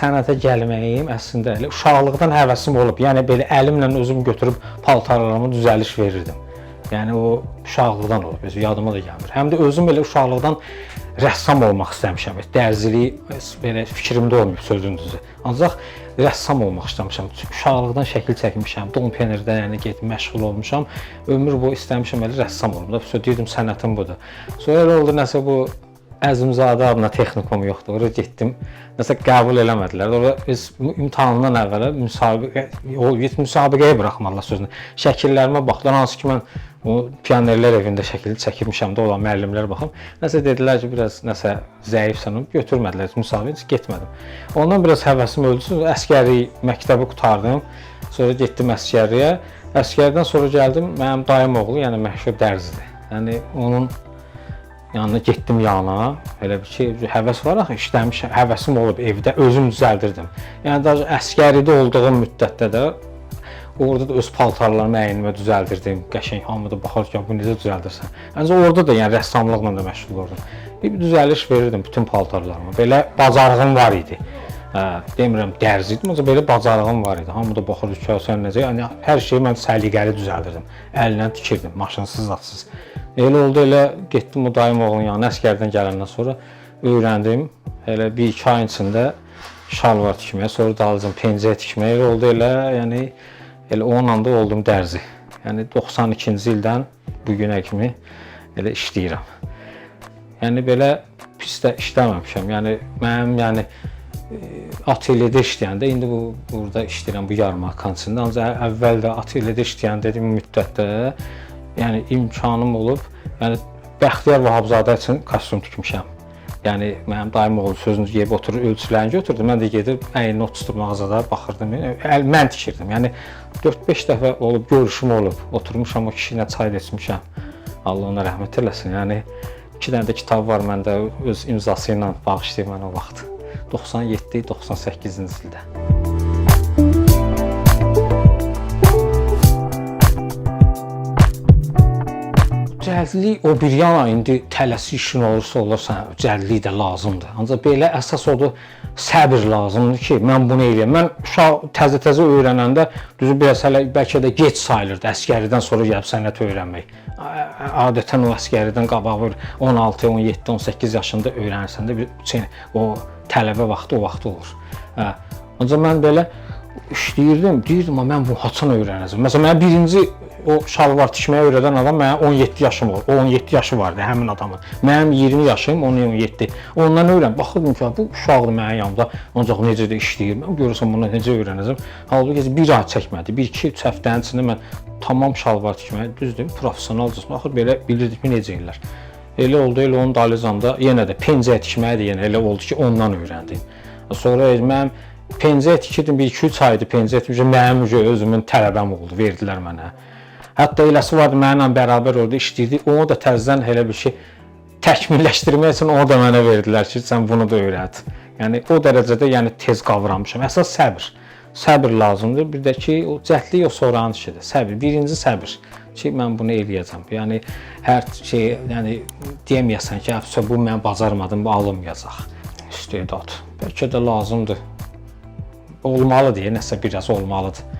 sənətə gəlməyim əslində elə uşaqlıqdan həvəsim olub. Yəni belə əlimlə özüm götürüb paltarlarımı düzəliş verirdim. Yəni o uşaqlıqdan olub, yadıma da gəlmir. Həm də özüm elə uşaqlıqdan rəssam olmaq istəmişəm. Dərziliyi belə fikrimdə olmayıb sözün düzü. Ancaq rəssam olmaq istəmişəm. Uşaqlıqdan şəkil çəkmişəm, Dom Penerdə yəni getib məşğul olmuşam. Ömür boyu istəmişəm elə rəssam olum da. Deyirdim sənətim budur. Sonra elə oldu nəsə bu Əzimzadə adına texnikum yoxdur. Oraya getdim. Nəsə qəbul eləmədilər. Orada biz imtahandan əvvəl müsabiqəyə buraxmadılar sözünü. Şəkillərimə baxdılar. Hansı ki mən o pionerlər evində şəkil çəkirmişəm də olan müəllimlər baxım. Nəsə dedilər ki, biraz nəsə zəifsən, götürmədilər. Müsabiqəyə getmədim. Ondan biraz həvəsim öldü. Əsgəri məktəbi qurtardım. Sonra getdim əsgərliyə. Əsgərdən sonra gəldim. Mənim dayım oğlu, yəni məşhur dərzidir. Yəni onun yanına getdim yana, elə bir ki, həvəs var axı, işləmişəm, həvəsim olub evdə, özüm düzəldirdim. Yəni da əsgəridə olduğum müddətdə də orada da öz paltarlarımı əynimə düzəldirdim. Qəşəng hamı da baxar ki, bu necə düzəldirsən. Ancaq orada da yəni rəssamlıqla da məşğul oldum. Bir düzəliş verirdim bütün paltarlarıma. Belə bacarığım var idi. Demirəm dərzi idim, ancaq belə bacarığım var idi. Hamı da baxır ki, sən necə, yəni hər şeyi mən səliqəli düzəldirdim. Əllə tikirdim, maşınsız, zadsız. Elə oldu, elə getdim o dayım oğlunun yanına, əsgərdən gələndən sonra öyrəndim. Elə 1-2 ayın içində şalvar tikməyə, sonra dalıcım pencək tikməyə. Elə oldu, yəni elə onunla da oldum dərzi. Yəni 92-ci ildən bu günə kimi elə işləyirəm. Yəni belə pis də işləməmişəm. Yəni mənim atölyədə işləyəndə, indi burada işləyirəm bu yarmarkançında, ancaq əvvəldə atölyədə işləyən dediyim müddətdə yəni imkanım olub, yəni Bəxtiyar Vahabzadə üçün kostyum tikmişəm. Yəni mənim dayım oğlu sözünü yeyib oturur, ölçülərini götürdü. Mən də gedib əyninə oturtub mağazada baxırdım. Mən tikirdim. Yəni 4-5 dəfə olub, görüşüm olub. Oturmuşam o kişi ilə çay içmişəm. Allah ona rəhmət eləsin. Yəni 2 dənə də kitab var məndə öz imzası ilə bağışlayıb mən o vaxt. 97-98-ci ildə. Cəldlik o bir yana indi tələsi işin olursa cəldlik də lazımdır. Ancaq belə əsas odur, səbir lazımdır ki, mən bunu eləyəm. Mən uşaq təzə öyrənəndə düzü biraz hələ bəlkə də gec sayılırdı əsgəridən sonra gəlib sənət öyrənmək. Adətən o əsgəridən qabaq 16, 17, 18 yaşında öyrənirsən də o tələbə vaxtı o vaxt olur. Ancaq mən belə işləyirdim, deyirdim, mən bunu haçan öyrənəcəm. Məsələn, mən birinci o şalvar tikməyə öyrədən adam mənim 17 yaşım var. O 17 yaşı vardı həmin adamın. Mənim 20 yaşım, onun 17. Ondan öyrən. Baxırdım ki, bu uşaqdır mənim yanımda. Ancaq necə də işləyir. Mən görürsən bunu necə öyrənəcəm. Halbuki bir ay çəkmədi. 1-2 həftənin içində mən tamam şalvar tikməyə düzdür, professionalcasına baxır belə bilirdik ki, necə ellər. Elə oldu, elə onun dalıcamda yenə də pencək tikməyə də yenə elə oldu ki, ondan öyrəndim. Sonra mən pencək tikirdim, 1-2-3 aydı pencək tikirdim. Mənim özümün tələbəm oldu, verdilər mənə. Hətta eləsi vardı, mənimlə bərabər orada işləyirdi. Onu da təzədən elə bir şey təkmilləşdirmək üçün onu da mənə verdilər ki, sən bunu da öyrət. Yəni o dərəcədə yəni tez qavramışam. Əsas səbir. Səbir lazımdır. Bir də ki, o cəhdlik o sonranın işidir. Səbir. Birinci səbir ki, mən bunu eləyəcəm. Yəni hər şey, yəni deməyəsən ki, bu mən bacarmadım, bu alınmayacaq. İstedad. Bəlkə də lazımdır. Olmalıdır, nəsə biraz olmalıdır.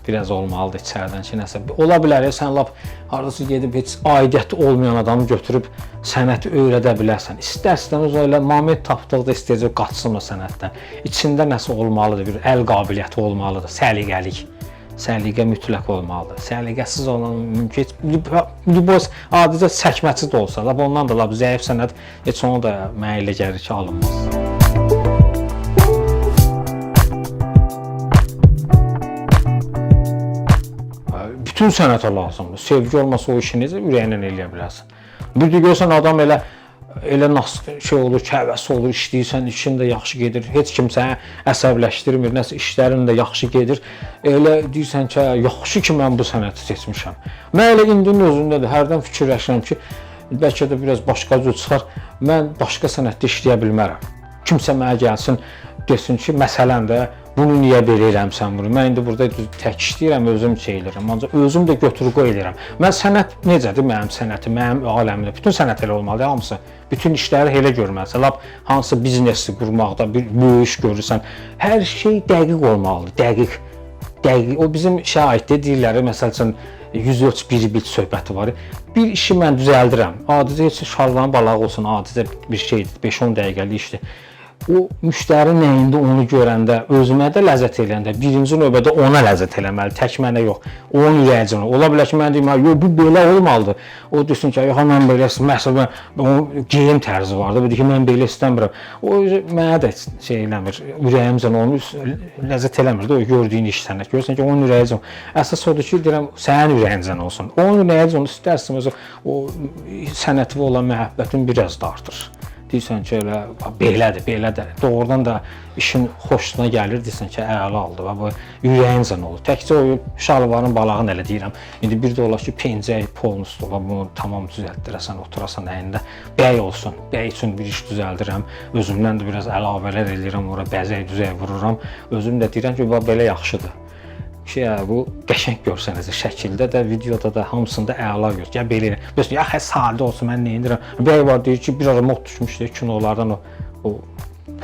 Biraz olmalıdır içərdən ki, nəsə. Ola bilər ya, sən lap haradasa gedib heç aidiyyəti olmayan adamı götürüb sənəti öyrədə bilərsən. İstər-istəməz elə moment tapdıqda istəyəcək qaçsın o sənətdən. İçində nəsə olmalıdır, bir əl qabiliyyəti olmalıdır, səliqəlik. Səliqə mütləq olmalıdır. Səliqəsiz olan mümkün. Adicə çəkməçi də olsa, ondan da zəif sənət heç onu da mənə elə gəlir ki, alınmaz. Bütün sənətə lazımdır. Sevgi olmasa o işi necə ürəklə eləyə bilərsən. Bir də görsən adam elə şey olur ki, həvəsi olur, işləyirsən, işin də yaxşı gedir. Heç kim səni əsəbləşdirmir, nəsə işlərin də yaxşı gedir. Elə deyirsən ki, yaxşı ki, mən bu sənəti seçmişəm. Mən elə indinin özündə də hərdən fikirləşirəm ki, bəlkə də biraz başqa cür çıxar, mən başqa sənətdə işləyə bilmərəm. Kimsə mənə gəlsin, desin ki, məsələn də, bunu niyə belə eləmsən bunu? Mən indi burada tək işləyirəm, özüm şey edirəm. Ancaq özüm də götür qoy edirəm. Mən sənət necədir? Mənim sənətim, mənim aləmimdə bütün sənət elə olmalıdır, hamısı. Bütün işləri elə görməlisən. Lap hansı biznesi qurmaqda bir böyük iş görürsən, hər şey dəqiq olmalıdır, dəqiq. Dəqiq. O bizim şairdə deyirlər, məsəl üçün 100 ölç 1 bit söhbəti var. Bir işi mən düzəldirəm. Adicə heç şalvarın balağı olsun, adicə bir şeydir, 5-10 dəqiqəlik işdir. O müştəri nəyində onu görəndə, özümə də ləzzət eləyəndə, birinci növbədə ona ləzzət eləməli, tək mənə yox. Onun ürəyincə. Ola bilər ki, mən deyim, yox, bu belə olmalıdır. O desin ki, yox, mən belə, məsələn, onun geyim tərzi var da, bu deyir ki, mən belə istəmirəm. O mənə də şey eləmir, ürəyimcə onu ləzzət eləmir də, o gördüyün iş sənət. Görürsən ki, onun ürəyincə. Əsas odur ki, deyirəm, sənin ürəyincə olsun. Onun ürəyincə onu istərsən, o sənətivə olan məhəbbətin biraz da artır. Deyirsən ki, elə belədir, belədir. Doğrudan da işin xoşuna gəlir, deyirsən ki, əla oldu və bu ürəyincə olur. Təkcə o şalvarın balağını elə deyirəm. İndi bir də olar ki, pencək, polnusu olar, bunu tamam düzəltdirəsən, oturasan əyində. Bəy olsun, bəy üçün bir iş düzəldirəm. Özümdən də biraz əlavələr eləyirəm, ora bəzək, düzək vururam. Özüm də deyirəm ki, belə yaxşıdır. Bu qəşəng görsənəcək şəkildə də, videoda da hamısında əla gör. Gəl belə elə. Bəs ya sadə olsun, mən nə edirəm? Bəy var deyir ki, bir ara mod düşmüşdü kinolardan o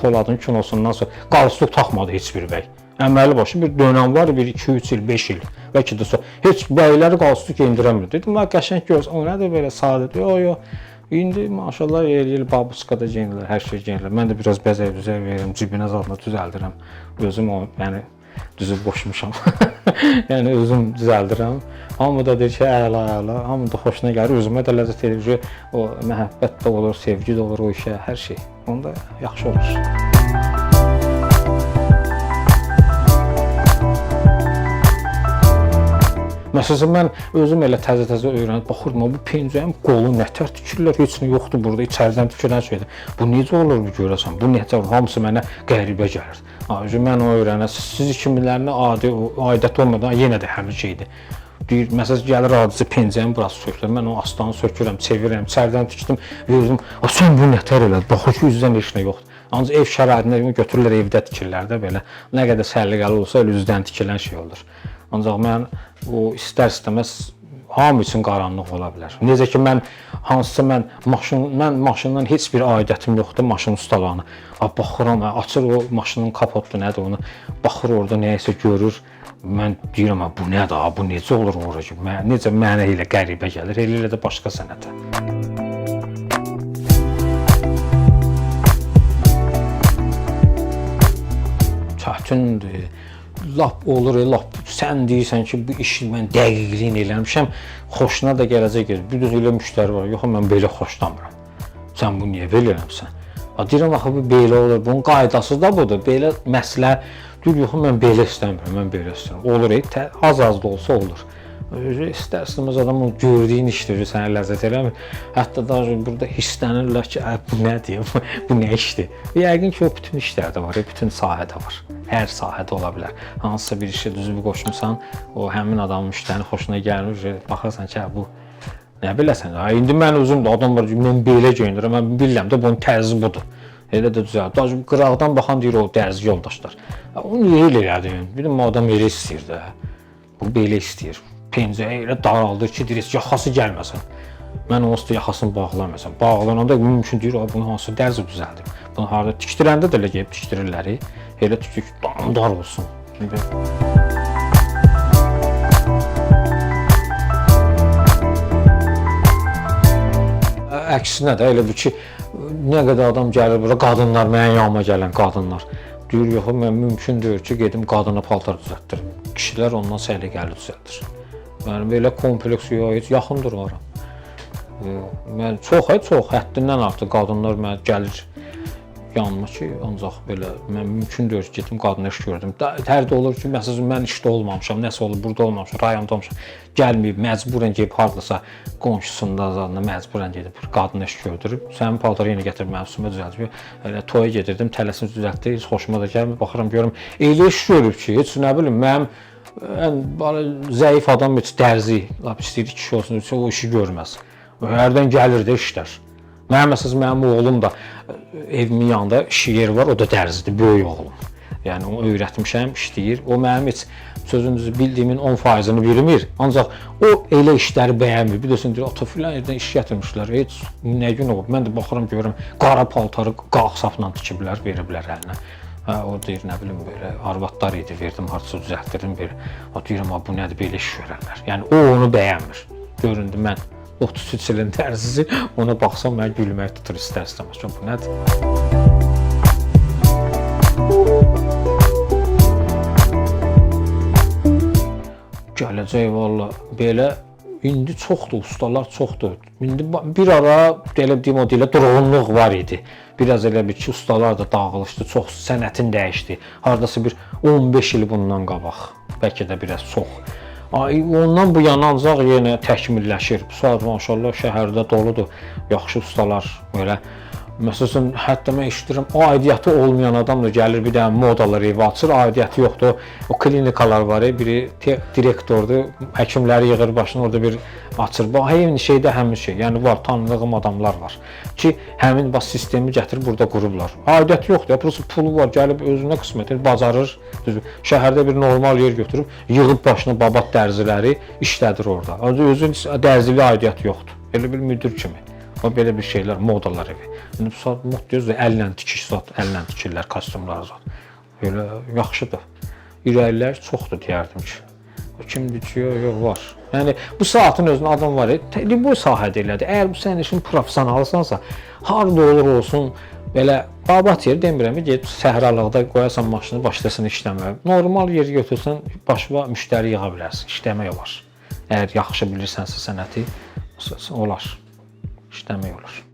Poladın kinosundan sonra qalstuk taxmadı heç bir bəy. Əməli başı bir dönəm var, bir 2-3 il, 5 il. Bəlkə də heç bəyləri qalstuk endirəmir. Dedim, qəşəng görsən, o nədir belə sadədir? Yox. İndi maşallah eləyir, babuskada geyinirlər, hər şey geyinirlər. Mən də biraz bəzək düzək verirəm, cibinə zadına düzəldirəm. Özüm o, yəni düzüb qoşmuşam. Yəni özüm düzəldirəm. Hamı da deyir ki, əla, hamı da xoşuna gəlir, özümə də ləzzət edir ki, o məhəbbət də olur, sevgi də olur o işə, hər şey. Onda yaxşı olur. Məsələn, mən özüm elə təzə-təzə öyrənib baxırdım, bu pencəyin qolu nətər tikirlər, heç nə yoxdur burada, içəridən tikilən şeydir. Bu necə olur bu görəsən, bu necə olur, hamısı mənə qəribə gəlir. Mən o öyrənəm, siz kimilərinə adət olmadan yenə də həmin şeydir. Deyir, məsələn, gəlir adicə pencəyin burası sökülür, mən o astanı sökürəm, çevirəm, içəridən tikdim, verdim, sən bu nətər elə, baxır ki, üzdən heç nə yoxdur. Ancaq ev şəraitində götürürlər, evdə tikirlər də belə, nə qədər səliqəli olsa, elə üzdən tikilən şey olur. Ancaq mən o istər-istəməz hamı üçün qaranlıq ola bilər. Necə ki, hansısa mən maşından heç bir aidətim yoxdur, maşın ustalığına. Baxıram, açır o maşının kapotdu, nədir onu, baxır orada nəyəsə görür. Mən deyirəm, bu nədir, bu necə olur orada, necə mənə elə qəribə gəlir, elə də başqa sənətə. Çətindir. Lap olur, lap sən deyirsən ki, bu işi mən dəqiqliyin eləmişəm, xoşuna da gələcək. Bir düz elə müştəri var, yox, mən belə xoşlamıram. Sən bunu niyə belə eləmişsən? Deyirəm, axı, bu belə olur, bunun qaydası da budur, belə məsələ. Deyir, yox, mən belə istəmirəm, mən belə istəyirəm. Olur, az-az da olsa olur. İstər-istəməz adamın gördüyün işdir, sənə ləzzət eləmir. Hətta da burada hisslənirlər ki, bu nədir, bu nə işdir? Yəqin ki, o bütün işlərdə var, bütün sahədə var. Hər sahədə ola bilər. Hansısa bir işə düzgün qoşmusan, o həmin adamın müştərinin xoşuna gəlmir, baxırsan ki, bu nə biləsən? İndi mən özüm də adam var ki, mən belə geyinirəm, mən bilirəm də bunun tərzi budur. Elə də düzəldir. Qıraqdan baxan deyir, o dərzi yoldaşlar. Onu niyə elə elədin? Bilin, adam elə istəyir də. Bu belə istəyir. Pencəyə elə daraldır ki, deyir, yaxası gəlməsin. Mən onsuz da yaxasını bağlamayasam. Bağlananda mümkün deyir, bunu hansı dərzi düzəldir. Bunu harada tikdirəndə də elə gəlib tikdirirlər. Elə tikdir ki, dar olsun. Əksinə də elə bir ki, nə qədər adam gəlir bura, qadınlar, mənə yanıma gələn qadınlar. Deyir, yox, mən mümkün deyir ki, gedim qadına paltar düzəltdirim. Kişilər ondan səliqəli düzəldir. Yəni, belə kompleks yox, heç yaxın durmaram. Mən çox həddindən artıq qadınlar mənə gəlir yanıma ki, ancaq belə, mən mümkün deyir ki, gedim qadına iş gördüm. Hər də olur ki, məsələn, mən işdə olmamışam, nəsə olur, burada olmamışam, rayonda olmamışam, gəlməyib, məcburən gedib hardasa qonşusunda zadına məcburən gedib qadına iş gördürüb. Sənin paltarı yenə gətirib mənim üstümə düzəltib. Elə toya gedirdim, tələsini düzəltdi, heç xoşuma da gəlmir, baxıram, görürüm, elə iş görüb ki, heç nə bilim, mənim zəif adam heç dərzi, lap istəyir kişi olsun, o işi görməz. Hərdən gəlir də işlər. Mənim oğlum da evimin yanında iş yeri var, o da dərzidir, böyük oğlum. Yəni onu öyrətmişəm, işləyir. O mənim heç sözünüzü bildiyimin 10%-ni bilmir. Ancaq o elə işləri bəyənmir. Bir də sən deyir, ata filan yerdən iş gətirmişlər. Heç nə gün olub. Mən də baxıram görürəm, qara paltarı qalxsafla tikiblər, veriblər əlinə. Hə, o deyir, nə bilim belə arvadlar idi, verdim, harca düzəltdirdim belə. O deyirəm, bu nədir belə iş görərlər. Yəni o onu bəyənmir. Göründü mən 33 ilin dərzisi, ona baxsam mən gülmək tutur istər-istəməz. Bu nədir? Gələcək valla belə indi çoxdur, ustalar çoxdur. İndi bir ara belə deyim o deyilə durğunluq var idi. Biraz elə bir ki, ustalar da dağılışdı, çox sənətin dəyişdi. Hardasa bir 15 il bundan qabaq, bəlkə də biraz çox. Ondan bu yana ancaq yenə təkmilləşir. Bu saat maşallah şəhərdə doludur yaxşı ustalar belə. Məsələn, hətta mən eşidirəm, aidiyyatı olmayan adam da gəlir bir dənə modalar evi açır, aidiyyatı yoxdur. O klinikalar var, biri direktordur, həkimləri yığır başına, orada bir açır. Bu eyni şeydə həmin şey. Yəni var, tanıdığım adamlar var ki, həmin bas sistemi gətirib burada qurublar. Aidiyyatı yoxdur, prosta pulu var, gəlib özünə qismət edir, bacarır. Şəhərdə bir normal yer götürüb, yığıb başına babat dərziləri işlədir orada. Özün dərzili aidiyyatı yoxdur. Elə bir müdür kimi. O belə bir şeylər, modalar evi. İndi bu saat mod deyiruz da əllə tikiş zat, əllə tikirlər kostyumları zat. Belə yaxşıdır. İrəlilər çoxdur deyərdim ki. Kimdir ki, yox var. Yəni bu saatın özünə adam var, bu sahədə elədir. Əgər bu sənin işin professionalsansa, harda olur olsun, belə babat yer demirəm, gedib səhralıqda qoyasan maşını, başlasın işləməyə. Normal yer götürsən, başına müştəri yığa bilərsən, işləmək olar. Əgər yaxşı bilirsənsə sənəti, olar. İşləmək olur.